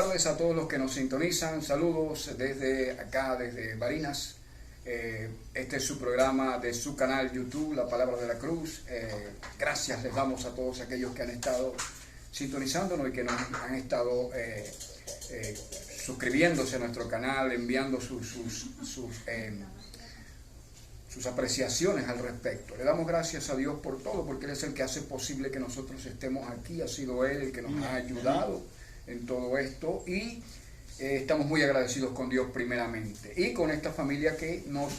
tardes a todos los que nos sintonizan. Saludos desde acá, desde Barinas. Este es su programa de su canal YouTube, La Palabra de la Cruz. Gracias les damos a todos aquellos que han estado sintonizándonos y que nos han estado suscribiéndose a nuestro canal, enviando sus apreciaciones al respecto. Le damos gracias a Dios por todo, porque Él es el que hace posible que nosotros estemos aquí. Ha sido Él el que nos ha ayudado en todo esto y estamos muy agradecidos con Dios primeramente y con esta familia que nos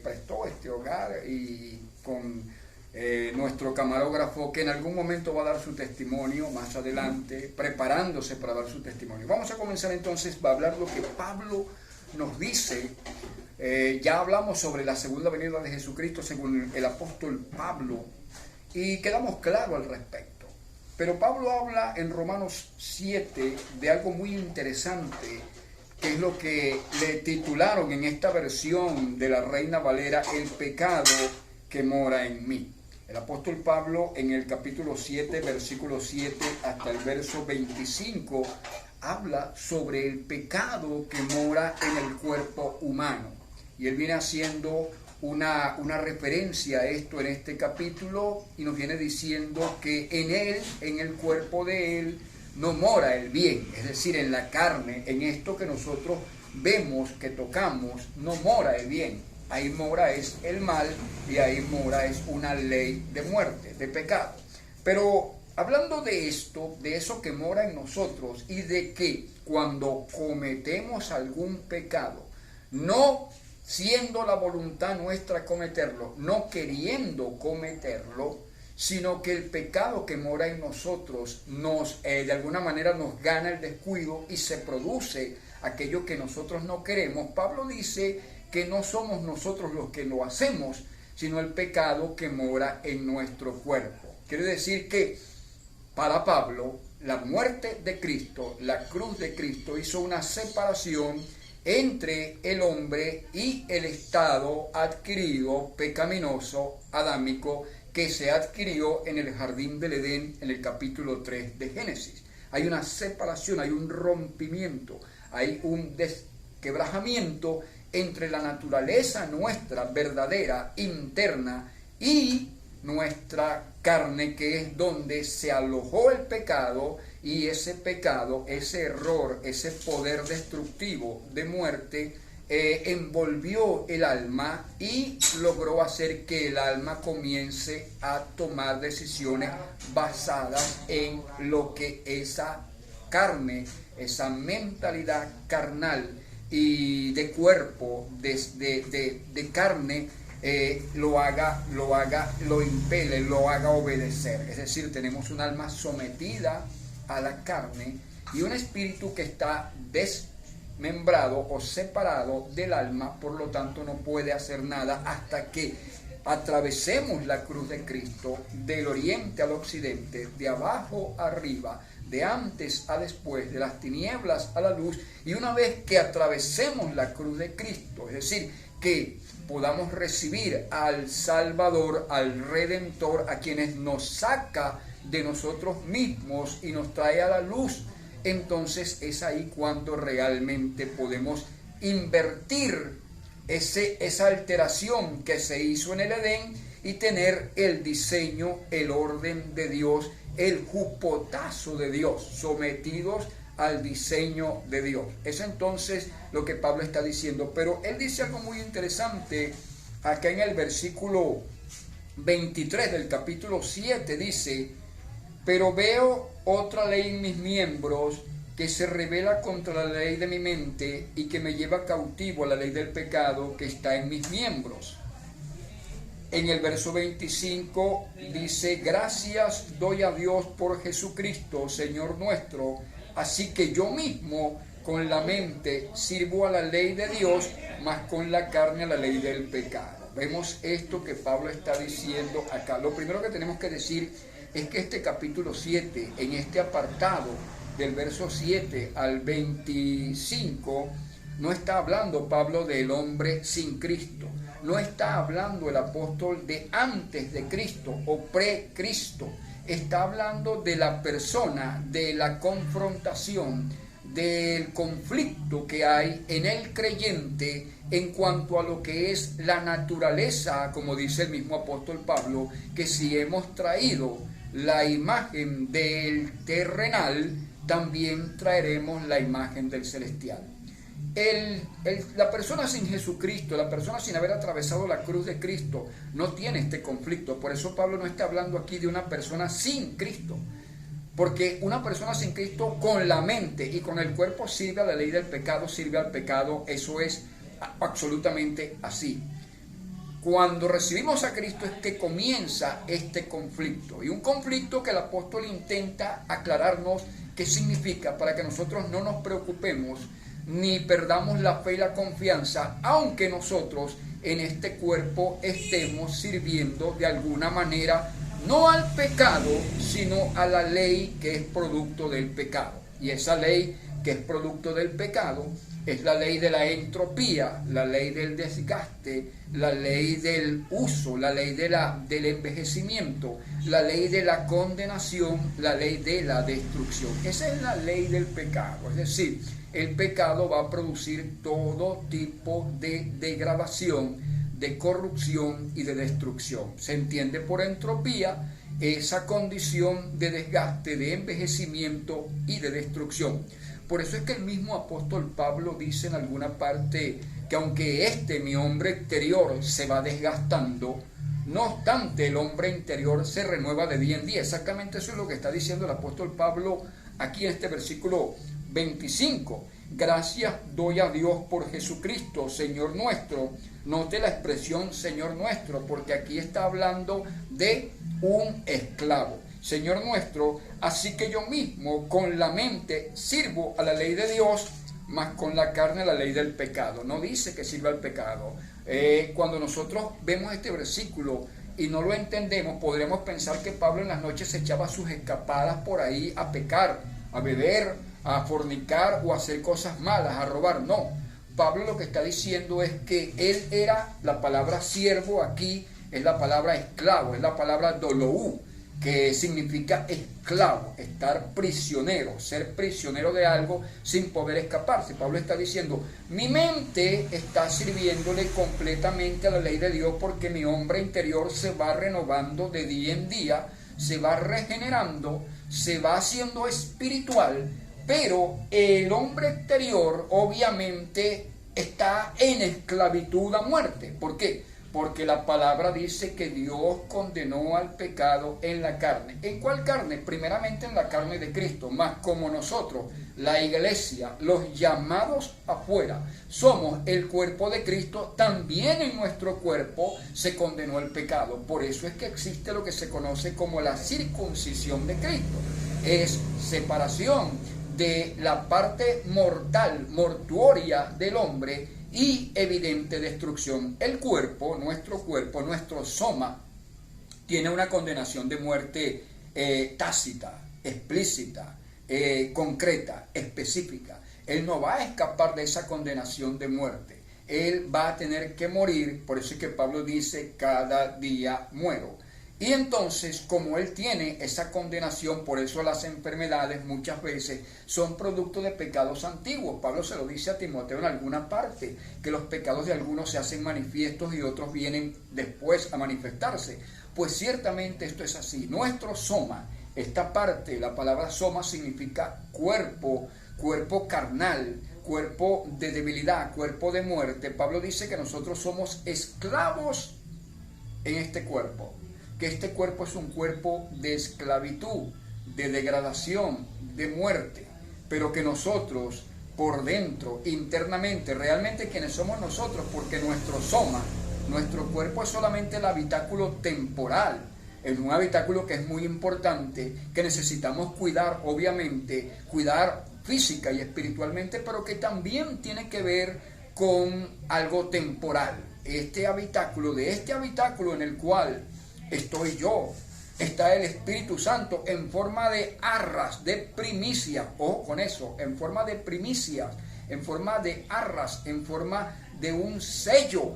prestó este hogar, y con nuestro camarógrafo que en algún momento va a dar su testimonio más adelante, preparándose para dar su testimonio. Vamos a comenzar entonces a hablar lo que Pablo nos dice. Ya hablamos sobre la segunda venida de Jesucristo según el apóstol Pablo y quedamos claros al respecto. Pero Pablo habla en Romanos 7 de algo muy interesante, que es lo que le titularon en esta versión de la Reina Valera, el pecado que mora en mí. El apóstol Pablo en el capítulo 7, versículo 7 hasta el verso 25, habla sobre el pecado que mora en el cuerpo humano. Y él viene haciendo una referencia a esto en este capítulo y nos viene diciendo que en él, en el cuerpo de él, no mora el bien, es decir, en la carne, en esto que nosotros vemos, que tocamos, no mora el bien. Ahí mora es el mal y ahí mora es una ley de muerte, de pecado. Pero hablando de esto, de eso que mora en nosotros y de que cuando cometemos algún pecado, no siendo la voluntad nuestra cometerlo, no queriendo cometerlo, sino que el pecado que mora en nosotros nos, de alguna manera nos gana el descuido y se produce aquello que nosotros no queremos. Pablo dice que no somos nosotros los que lo hacemos, sino el pecado que mora en nuestro cuerpo. Quiere decir que para Pablo, la muerte de Cristo, la cruz de Cristo, hizo una separación entre el hombre y el estado adquirido, pecaminoso, adámico, que se adquirió en el jardín del Edén en el capítulo 3 de Génesis. Hay una separación, hay un rompimiento, hay un desquebrajamiento entre la naturaleza nuestra verdadera, interna, y nuestra carne, que es donde se alojó el pecado, y ese pecado, ese error, ese poder destructivo de muerte envolvió el alma y logró hacer que el alma comience a tomar decisiones basadas en lo que esa carne, esa mentalidad carnal y de cuerpo, de carne, lo impele, lo haga obedecer. Es decir, tenemos un alma sometida a la carne y un espíritu que está desmembrado o separado del alma, por lo tanto no puede hacer nada hasta que atravesemos la cruz de Cristo, del oriente al occidente, de abajo a arriba, de antes a después, de las tinieblas a la luz. Y una vez que atravesemos la cruz de Cristo, es decir, que podamos recibir al Salvador, al Redentor, a quienes nos saca de nosotros mismos y nos trae a la luz, entonces es ahí cuando realmente podemos invertir esa alteración que se hizo en el Edén y tener el diseño, el orden de Dios, el jupotazo de Dios, sometidos al diseño de Dios. Es entonces lo que Pablo está diciendo. Pero él dice algo muy interesante acá en el versículo 23 del capítulo 7. Dice: pero veo otra ley en mis miembros que se revela contra la ley de mi mente y que me lleva cautivo a la ley del pecado que está en mis miembros. En el verso 25 dice: gracias doy a Dios por Jesucristo, Señor nuestro. Así que yo mismo con la mente sirvo a la ley de Dios, mas con la carne a la ley del pecado. Vemos esto que Pablo está diciendo acá. Lo primero que tenemos que decir es que este capítulo 7, en este apartado del verso 7 al 25, no está hablando Pablo del hombre sin Cristo. No está hablando el apóstol de antes de Cristo o pre-Cristo. Está hablando de la persona, de la confrontación, del conflicto que hay en el creyente en cuanto a lo que es la naturaleza, como dice el mismo apóstol Pablo, que si hemos traído la imagen del terrenal, también traeremos la imagen del celestial. La persona sin Jesucristo, la persona sin haber atravesado la cruz de Cristo, no tiene este conflicto. Por eso Pablo no está hablando aquí de una persona sin Cristo, porque una persona sin Cristo con la mente y con el cuerpo sirve a la ley del pecado, sirve al pecado. Eso es absolutamente así. Cuando recibimos a Cristo es que comienza este conflicto, y un conflicto que el apóstol intenta aclararnos qué significa, para que nosotros no nos preocupemos ni perdamos la fe y la confianza, aunque nosotros en este cuerpo estemos sirviendo de alguna manera no al pecado, sino a la ley que es producto del pecado. Y esa ley que es producto del pecado es la ley de la entropía, la ley del desgaste, la ley del uso, la ley del envejecimiento, la ley de la condenación, la ley de la destrucción. Esa es la ley del pecado. Es decir, el pecado va a producir todo tipo de degradación, de corrupción y de destrucción. Se entiende por entropía esa condición de desgaste, de envejecimiento y de destrucción. Por eso es que el mismo apóstol Pablo dice en alguna parte que aunque mi hombre exterior se va desgastando, no obstante el hombre interior se renueva de día en día. Exactamente eso es lo que está diciendo el apóstol Pablo aquí en este versículo 25. Gracias doy a Dios por Jesucristo, Señor nuestro. Note la expresión Señor nuestro, porque aquí está hablando de un esclavo. Señor nuestro, así que yo mismo con la mente sirvo a la ley de Dios, mas con la carne a la ley del pecado. No dice que sirva al pecado. Cuando nosotros vemos este versículo y no lo entendemos, podremos pensar que Pablo en las noches se echaba sus escapadas por ahí a pecar, a beber, a fornicar o a hacer cosas malas, a robar. No, Pablo lo que está diciendo es que él era, la palabra siervo aquí es la palabra esclavo, es la palabra dolou, que significa esclavo, estar prisionero, ser prisionero de algo sin poder escaparse. Pablo está diciendo, mi mente está sirviéndole completamente a la ley de Dios, porque mi hombre interior se va renovando de día en día, se va regenerando, se va haciendo espiritual, pero el hombre exterior obviamente está en esclavitud a muerte. ¿Por qué? Porque la palabra dice que Dios condenó al pecado en la carne. ¿En cuál carne? Primeramente en la carne de Cristo. Mas como nosotros, la iglesia, los llamados afuera, somos el cuerpo de Cristo, también en nuestro cuerpo se condenó el pecado. Por eso es que existe lo que se conoce como la circuncisión de Cristo. Es separación de la parte mortal, mortuoria del hombre, y evidente destrucción. El cuerpo, nuestro soma, tiene una condenación de muerte tácita, explícita, concreta, específica. Él no va a escapar de esa condenación de muerte. Él va a tener que morir. Por eso es que Pablo dice, cada día muero. Y entonces, como él tiene esa condenación, por eso las enfermedades muchas veces son producto de pecados antiguos. Pablo se lo dice a Timoteo en alguna parte, que los pecados de algunos se hacen manifiestos y otros vienen después a manifestarse. Pues ciertamente esto es así. Nuestro soma, esta parte, la palabra soma significa cuerpo, cuerpo carnal, cuerpo de debilidad, cuerpo de muerte. Pablo dice que nosotros somos esclavos en este cuerpo, que este cuerpo es un cuerpo de esclavitud, de degradación, de muerte, pero que nosotros por dentro, internamente, realmente quienes somos nosotros, porque nuestro soma, nuestro cuerpo es solamente el habitáculo temporal, es un habitáculo que es muy importante, que necesitamos cuidar, obviamente, cuidar física y espiritualmente, pero que también tiene que ver con algo temporal. Este habitáculo en el cual estoy yo, está el Espíritu Santo en forma de arras, de primicias, ojo con eso, en forma de primicias, en forma de arras, en forma de un sello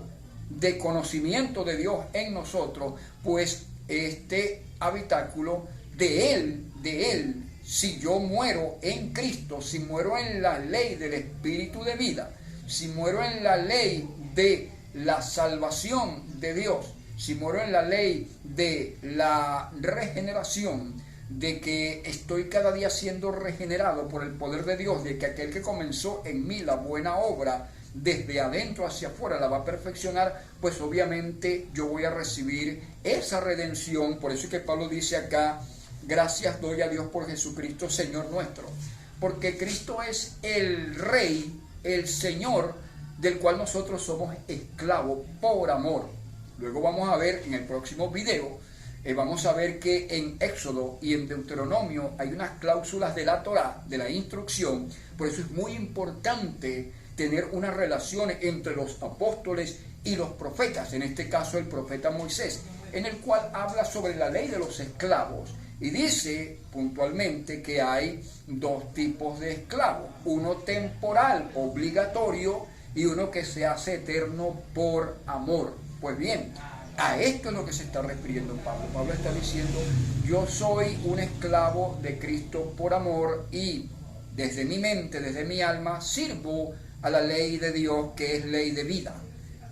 de conocimiento de Dios en nosotros. Pues este habitáculo de él si yo muero en Cristo, si muero en la ley del Espíritu de vida, si muero en la ley de la salvación de Dios, si muero en la ley de la regeneración, de que estoy cada día siendo regenerado por el poder de Dios, de que aquel que comenzó en mí la buena obra, desde adentro hacia afuera la va a perfeccionar, pues obviamente yo voy a recibir esa redención. Por eso es que Pablo dice acá, gracias doy a Dios por Jesucristo, Señor nuestro, porque Cristo es el Rey, el Señor, del cual nosotros somos esclavos por amor. Luego vamos a ver en el próximo video, vamos a ver que en Éxodo y en Deuteronomio hay unas cláusulas de la Torá, de la instrucción. Por eso es muy importante tener una relación entre los apóstoles y los profetas, en este caso el profeta Moisés, en el cual habla sobre la ley de los esclavos y dice puntualmente que hay dos tipos de esclavos, uno temporal, obligatorio, y uno que se hace eterno por amor. Pues bien, a esto es lo que se está refiriendo Pablo. Pablo está diciendo, yo soy un esclavo de Cristo por amor y desde mi mente, desde mi alma, sirvo a la ley de Dios, que es ley de vida.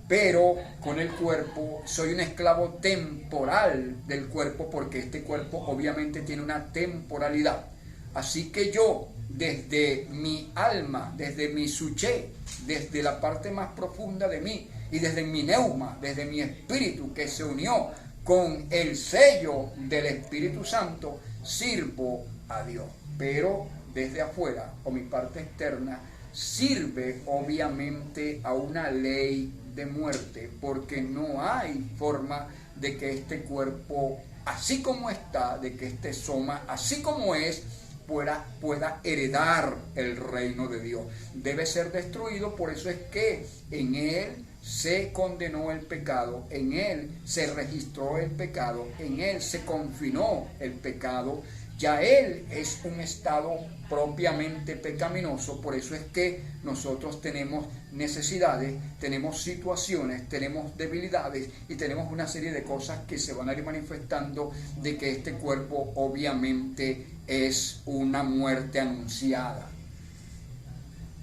Pero con el cuerpo soy un esclavo temporal del cuerpo, porque este cuerpo obviamente tiene una temporalidad. Así que yo, desde mi alma, desde mi suché, desde la parte más profunda de mí, y desde mi neuma, desde mi espíritu que se unió con el sello del Espíritu Santo, sirvo a Dios. Pero desde afuera, o mi parte externa, sirve obviamente a una ley de muerte, porque no hay forma de que este cuerpo, así como está, de que este soma, así como es, pueda heredar el reino de Dios. Debe ser destruido. Por eso es que en él se condenó el pecado, en él se registró el pecado, en él se confinó el pecado. Ya él es un estado propiamente pecaminoso. Por eso es que nosotros tenemos necesidades, tenemos situaciones, tenemos debilidades y tenemos una serie de cosas que se van a ir manifestando, de que este cuerpo obviamente es una muerte anunciada.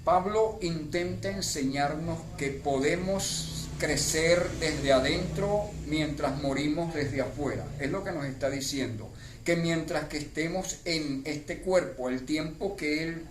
Pablo intenta enseñarnos que podemos crecer desde adentro mientras morimos desde afuera. Es lo que nos está diciendo, que mientras que estemos en este cuerpo, el tiempo que Él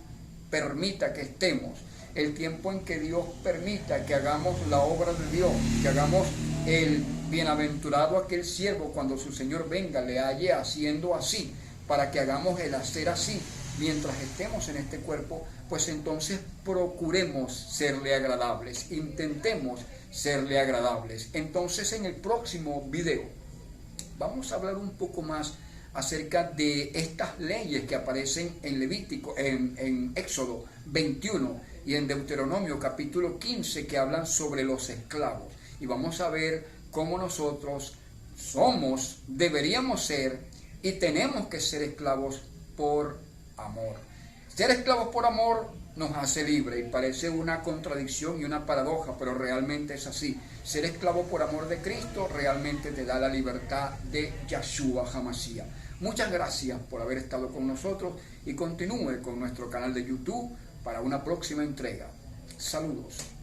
permita que estemos, el tiempo en que Dios permita que hagamos la obra de Dios, que hagamos el bienaventurado aquel siervo cuando su Señor venga, le halle haciendo así, para que hagamos el hacer así, mientras estemos en este cuerpo, pues entonces procuremos serle agradables, intentemos serle agradables. Entonces en el próximo video vamos a hablar un poco más acerca de estas leyes que aparecen en Levítico, en Éxodo 21 y en Deuteronomio capítulo 15, que hablan sobre los esclavos. Y vamos a ver cómo nosotros somos, deberíamos ser y tenemos que ser esclavos por amor. Ser esclavos por amor nos hace libre, y parece una contradicción y una paradoja, pero realmente es así. Ser esclavo por amor de Cristo realmente te da la libertad de Yahshua HaMashiach. Muchas gracias por haber estado con nosotros y continúe con nuestro canal de YouTube para una próxima entrega. Saludos.